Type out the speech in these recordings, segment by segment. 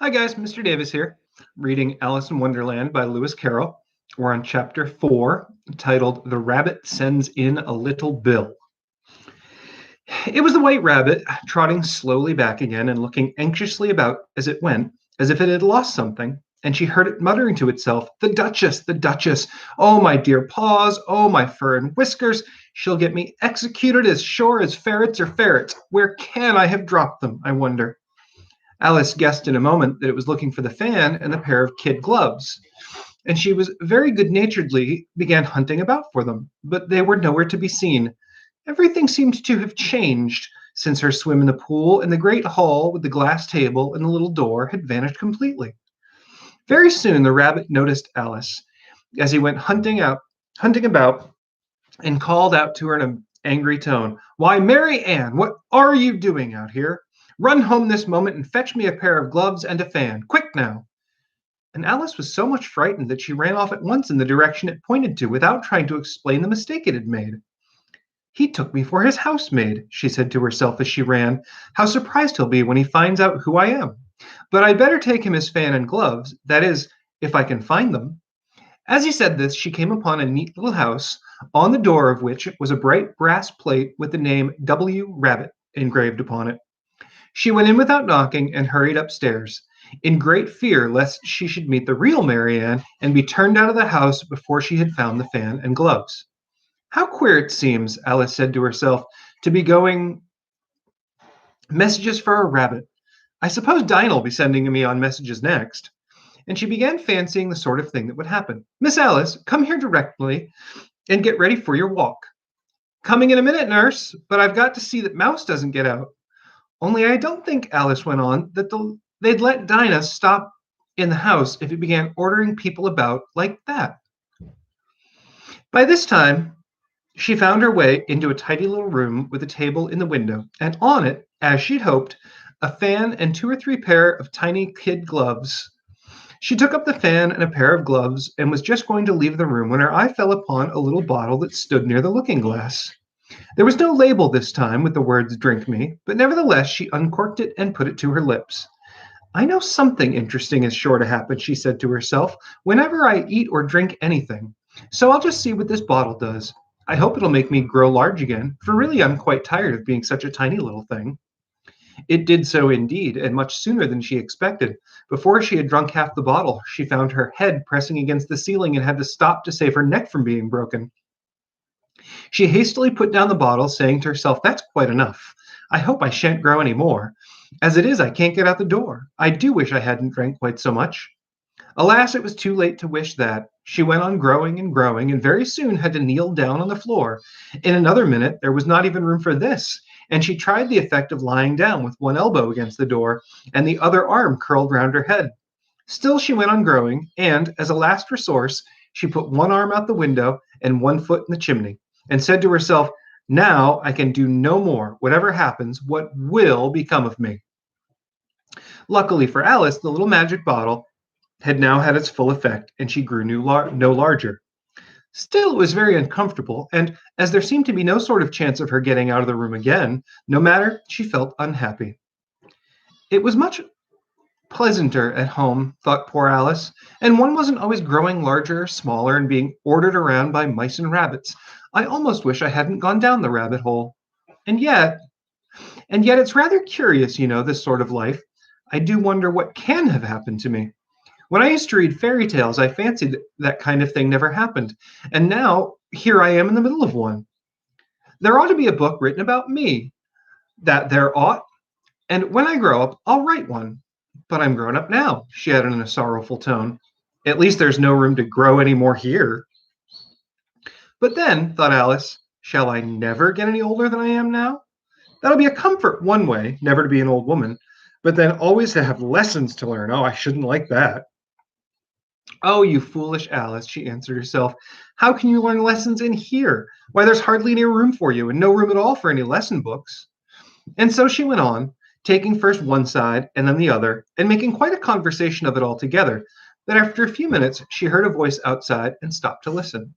Hi guys, Mr. Davis here, reading Alice in Wonderland by Lewis Carroll. We're on chapter 4, titled The Rabbit Sends in a Little Bill. It was the White Rabbit, trotting slowly back again and looking anxiously about as it went, as if it had lost something, and she heard it muttering to itself, "The Duchess, the Duchess! Oh, my dear paws! Oh, my fur and whiskers! She'll get me executed as sure as ferrets are ferrets! Where can I have dropped them, I wonder?" Alice guessed in a moment that it was looking for the fan and the pair of kid gloves, and she was very good naturedly began hunting about for them, but they were nowhere to be seen. Everything seemed to have changed since her swim in the pool, and the great hall with the glass table and the little door had vanished completely. Very soon the rabbit noticed Alice as he went hunting about, and called out to her in an angry tone, "Why, Mary Ann, what are you doing out here? Run home this moment and fetch me a pair of gloves and a fan. Quick now!" And Alice was so much frightened that she ran off at once in the direction it pointed to without trying to explain the mistake it had made. "He took me for his housemaid," she said to herself as she ran. "How surprised he'll be when he finds out who I am. But I'd better take him his fan and gloves, that is, if I can find them." As he said this, she came upon a neat little house, on the door of which was a bright brass plate with the name W. Rabbit engraved upon it. She went in without knocking and hurried upstairs, in great fear lest she should meet the real Marianne and be turned out of the house before she had found the fan and gloves. "How queer it seems," Alice said to herself, "to be going messages for a rabbit. I suppose Dinah'll be sending me on messages next." And she began fancying the sort of thing that would happen. "Miss Alice, come here directly and get ready for your walk." "Coming in a minute, nurse, but I've got to see that Mouse doesn't get out." "Only I don't think," Alice went on, "that they'd let Dinah stop in the house if it began ordering people about like that." By this time, she found her way into a tidy little room with a table in the window, and on it, as she'd hoped, a fan and two or three pair of tiny kid gloves. She took up the fan and a pair of gloves and was just going to leave the room when her eye fell upon a little bottle that stood near the looking glass. There was no label this time with the words "Drink me," but nevertheless she uncorked it and put it to her lips. "I know something interesting is sure to happen," she said to herself, "whenever I eat or drink anything. So I'll just see what this bottle does. I hope it'll make me grow large again, for really I'm quite tired of being such a tiny little thing." It did so indeed, and much sooner than she expected. Before she had drunk half the bottle, she found her head pressing against the ceiling and had to stop to save her neck from being broken. She hastily put down the bottle, saying to herself, "That's quite enough. I hope I shan't grow any more. As it is, I can't get out the door. I do wish I hadn't drank quite so much." Alas, it was too late to wish that. She went on growing, and very soon had to kneel down on the floor. In another minute, there was not even room for this, and she tried the effect of lying down with one elbow against the door and the other arm curled round her head. Still she went on growing, and, as a last resource, she put one arm out the window and one foot in the chimney, and said to herself, "Now I can do no more. Whatever happens, what will become of me?" Luckily for Alice, the little magic bottle had now had its full effect, and she grew no larger. Still, it was very uncomfortable, and as there seemed to be no sort of chance of her getting out of the room again, no matter, she felt unhappy. It was much pleasanter at home, thought poor Alice, and one wasn't always growing larger or smaller and being ordered around by mice and rabbits. I almost wish I hadn't gone down the rabbit hole. And yet, and yet it's rather curious, this sort of life. I do wonder what can have happened to me. When I used to read fairy tales, I fancied that kind of thing never happened. And now, here I am in the middle of one. There ought to be a book written about me. That there ought. And when I grow up, I'll write one. But I'm grown up now, she added in a sorrowful tone. At least there's no room to grow any more here. But then, thought Alice, shall I never get any older than I am now? That'll be a comfort one way, never to be an old woman, but then always to have lessons to learn. Oh, I shouldn't like that. "Oh, you foolish Alice," she answered herself. "How can you learn lessons in here? Why, there's hardly any room for you, and no room at all for any lesson books." And so she went on, taking first one side and then the other, and making quite a conversation of it all together. But after a few minutes, she heard a voice outside and stopped to listen.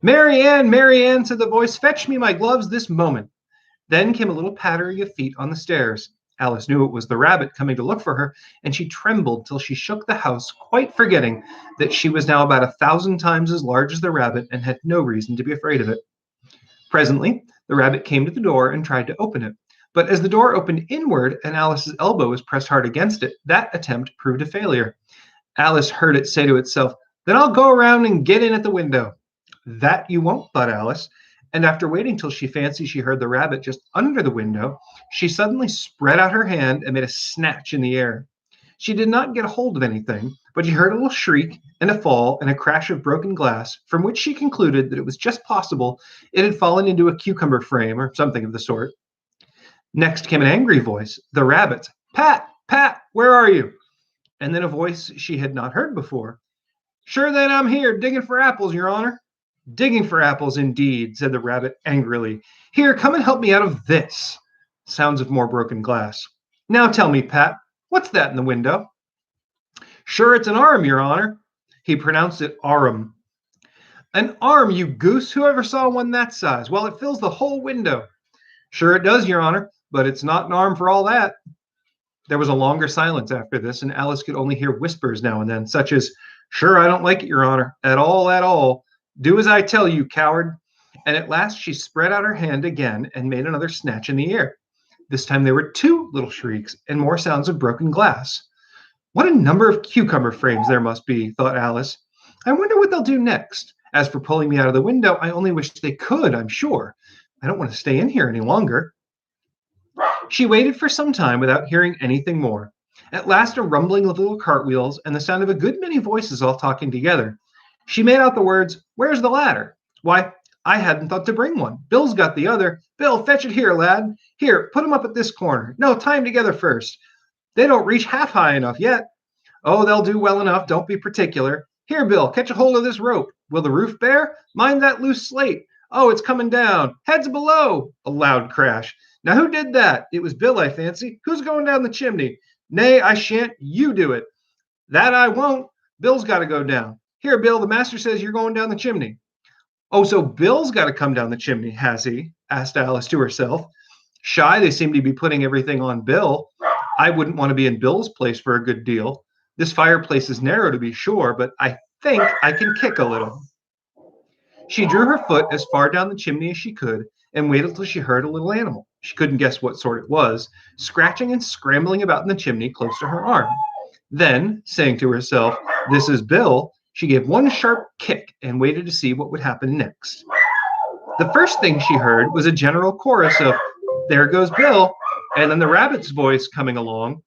"Mary Ann, Mary Ann," said the voice, "fetch me my gloves this moment." Then came a little pattering of feet on the stairs. Alice knew it was the rabbit coming to look for her, and she trembled till she shook the house, quite forgetting that she was now about 1,000 times as large as the rabbit and had no reason to be afraid of it. Presently, the rabbit came to the door and tried to open it. But as the door opened inward and Alice's elbow was pressed hard against it, that attempt proved a failure. Alice heard it say to itself, "Then I'll go around and get in at the window." "That you won't," thought Alice, and after waiting till she fancied she heard the rabbit just under the window, she suddenly spread out her hand and made a snatch in the air. She did not get hold of anything, but she heard a little shriek and a fall and a crash of broken glass, from which she concluded that it was just possible it had fallen into a cucumber frame or something of the sort. Next came an angry voice, the rabbit's. "Pat, Pat, where are you?" And then a voice she had not heard before. "Sure then I'm here, digging for apples, your honor." "Digging for apples, indeed," said the rabbit angrily. "Here, come and help me out of this." Sounds of more broken glass. "Now tell me, Pat, what's that in the window?" "Sure, it's an arm, your honor." He pronounced it arum. "An arm, you goose! Who ever saw one that size? Well, it fills the whole window." "Sure it does, your honor, but it's not an arm for all that." There was a longer silence after this, and Alice could only hear whispers now and then, such as, "Sure, I don't like it, your honor, at all, at all. Do as I tell you, coward." And at last she spread out her hand again and made another snatch in the air. This time there were two little shrieks and more sounds of broken glass. "What a number of cucumber frames there must be," thought Alice. "I wonder what they'll do next. As for pulling me out of the window, I only wish they could, I'm sure. I don't want to stay in here any longer." She waited for some time without hearing anything more. At last, a rumbling of little cartwheels and the sound of a good many voices all talking together. She made out the words, "Where's the ladder? Why, I hadn't thought to bring one. Bill's got the other. Bill, fetch it here, lad. Here, put 'em up at this corner. No, tie 'em together first. They don't reach half high enough yet. Oh, they'll do well enough. Don't be particular. Here, Bill, catch a hold of this rope. Will the roof bear? Mind that loose slate. Oh, it's coming down. Heads below." A loud crash. "Now who did that? It was Bill, I fancy. Who's going down the chimney?" "Nay, I shan't. You do it." "That I won't. Bill's got to go down. Here, Bill, the master says you're going down the chimney." "Oh, so Bill's got to come down the chimney, has he?" asked Alice to herself. Shy, they seem to be putting everything on Bill. I wouldn't want to be in Bill's place for a good deal. This fireplace is narrow, to be sure, but I think I can kick a little. She drew her foot as far down the chimney as she could and waited till she heard a little animal, she couldn't guess what sort it was, scratching and scrambling about in the chimney close to her arm. Then, saying to herself, "This is Bill," she gave one sharp kick and waited to see what would happen next. The first thing she heard was a general chorus of, "There goes Bill," and then the rabbit's voice coming along,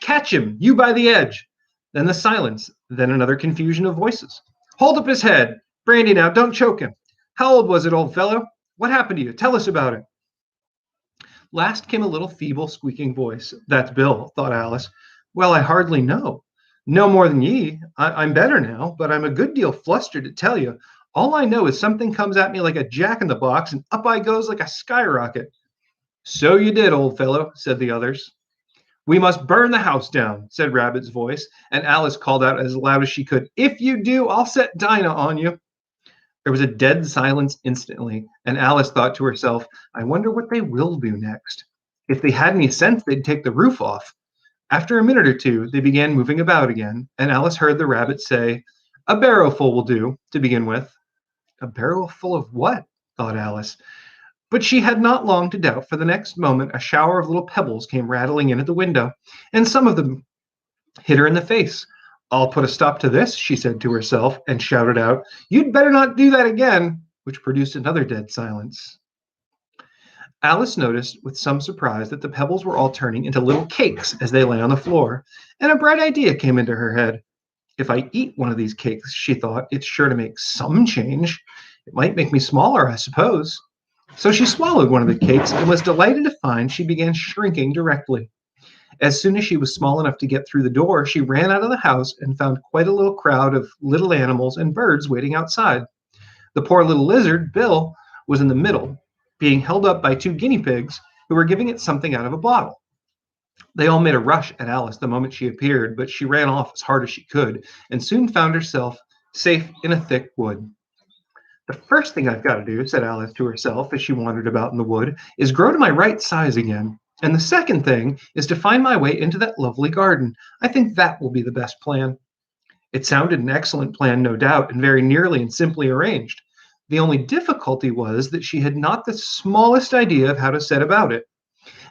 "Catch him, you by the edge." Then the silence, then another confusion of voices. "Hold up his head. Brandy now, don't choke him. How old was it, old fellow? What happened to you? Tell us about it." Last came a little feeble squeaking voice. "That's Bill," thought Alice. "Well, I hardly know. No more than ye. I'm better now, but I'm a good deal flustered to tell you. All I know is something comes at me like a jack-in-the-box, and up I goes like a skyrocket." "So you did, old fellow," said the others. "We must burn the house down," said Rabbit's voice, and Alice called out as loud as she could, "If you do, I'll set Dinah on you." There was a dead silence instantly, and Alice thought to herself, "I wonder what they will do next. If they had any sense, they'd take the roof off." After a minute or two, they began moving about again, and Alice heard the rabbit say, "A barrowful will do, to begin with." A barrowful of what? thought Alice. But she had not long to doubt, for the next moment a shower of little pebbles came rattling in at the window, and some of them hit her in the face. "I'll put a stop to this," she said to herself, and shouted out, "You'd better not do that again," which produced another dead silence. Alice noticed with some surprise that the pebbles were all turning into little cakes as they lay on the floor, and a bright idea came into her head. "If I eat one of these cakes," she thought, "it's sure to make some change. It might make me smaller, I suppose." So she swallowed one of the cakes and was delighted to find she began shrinking directly. As soon as she was small enough to get through the door, she ran out of the house and found quite a little crowd of little animals and birds waiting outside. The poor little lizard, Bill, was in the middle, being held up by two guinea pigs who were giving it something out of a bottle. They all made a rush at Alice the moment she appeared, but she ran off as hard as she could and soon found herself safe in a thick wood. "The first thing I've got to do," said Alice to herself as she wandered about in the wood, "is grow to my right size again. And the second thing is to find my way into that lovely garden. I think that will be the best plan." It sounded an excellent plan, no doubt, and very nearly and simply arranged. The only difficulty was that she had not the smallest idea of how to set about it.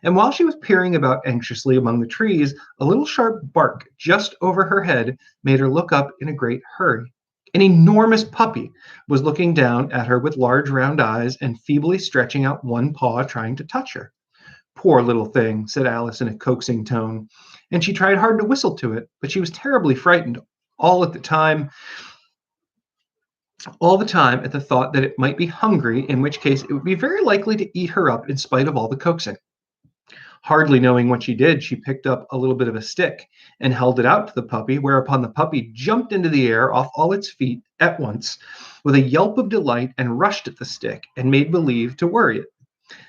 And while she was peering about anxiously among the trees, a little sharp bark just over her head made her look up in a great hurry. An enormous puppy was looking down at her with large round eyes and feebly stretching out one paw, trying to touch her. "Poor little thing," said Alice in a coaxing tone, and she tried hard to whistle to it, but she was terribly frightened all at the time, all the time at the thought that it might be hungry, in which case it would be very likely to eat her up in spite of all the coaxing. Hardly knowing what she did, she picked up a little bit of a stick and held it out to the puppy, whereupon the puppy jumped into the air off all its feet at once with a yelp of delight and rushed at the stick and made believe to worry it.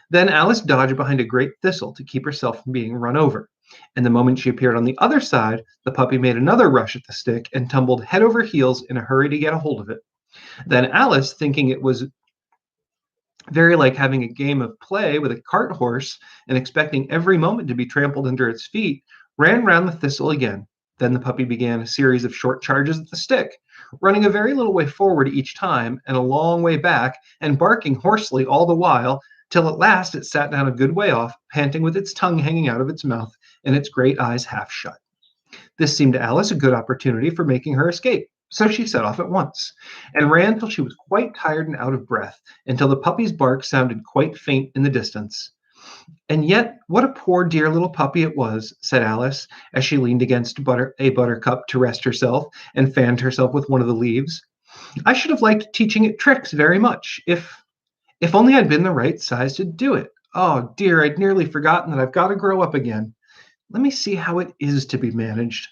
Then Alice dodged behind a great thistle to keep herself from being run over. And the moment she appeared on the other side, the puppy made another rush at the stick and tumbled head over heels in a hurry to get a hold of it. Then Alice, thinking it was very like having a game of play with a cart horse and expecting every moment to be trampled under its feet, ran round the thistle again. Then the puppy began a series of short charges at the stick, running a very little way forward each time and a long way back, and barking hoarsely all the while, till at last it sat down a good way off, panting with its tongue hanging out of its mouth and its great eyes half shut. This seemed to Alice a good opportunity for making her escape, so she set off at once, and ran till she was quite tired and out of breath, until the puppy's bark sounded quite faint in the distance. "And yet, what a poor dear little puppy it was," said Alice, as she leaned against a buttercup to rest herself, and fanned herself with one of the leaves. "I should have liked teaching it tricks very much, if only I'd been the right size to do it. Oh dear, I'd nearly forgotten that I've got to grow up again. Let me see how it is to be managed.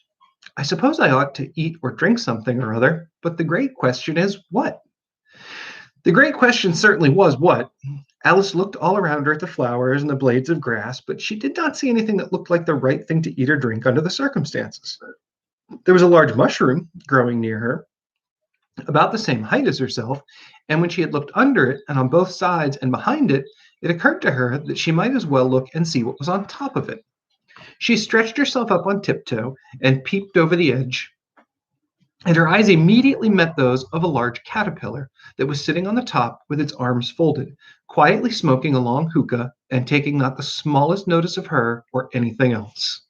I suppose I ought to eat or drink something or other, but the great question is what?" The great question certainly was what. Alice looked all around her at the flowers and the blades of grass, but she did not see anything that looked like the right thing to eat or drink under the circumstances. There was a large mushroom growing near her, about the same height as herself, and when she had looked under it and on both sides and behind it, it occurred to her that she might as well look and see what was on top of it. She stretched herself up on tiptoe and peeped over the edge, and her eyes immediately met those of a large caterpillar that was sitting on the top with its arms folded, quietly smoking a long hookah and taking not the smallest notice of her or anything else.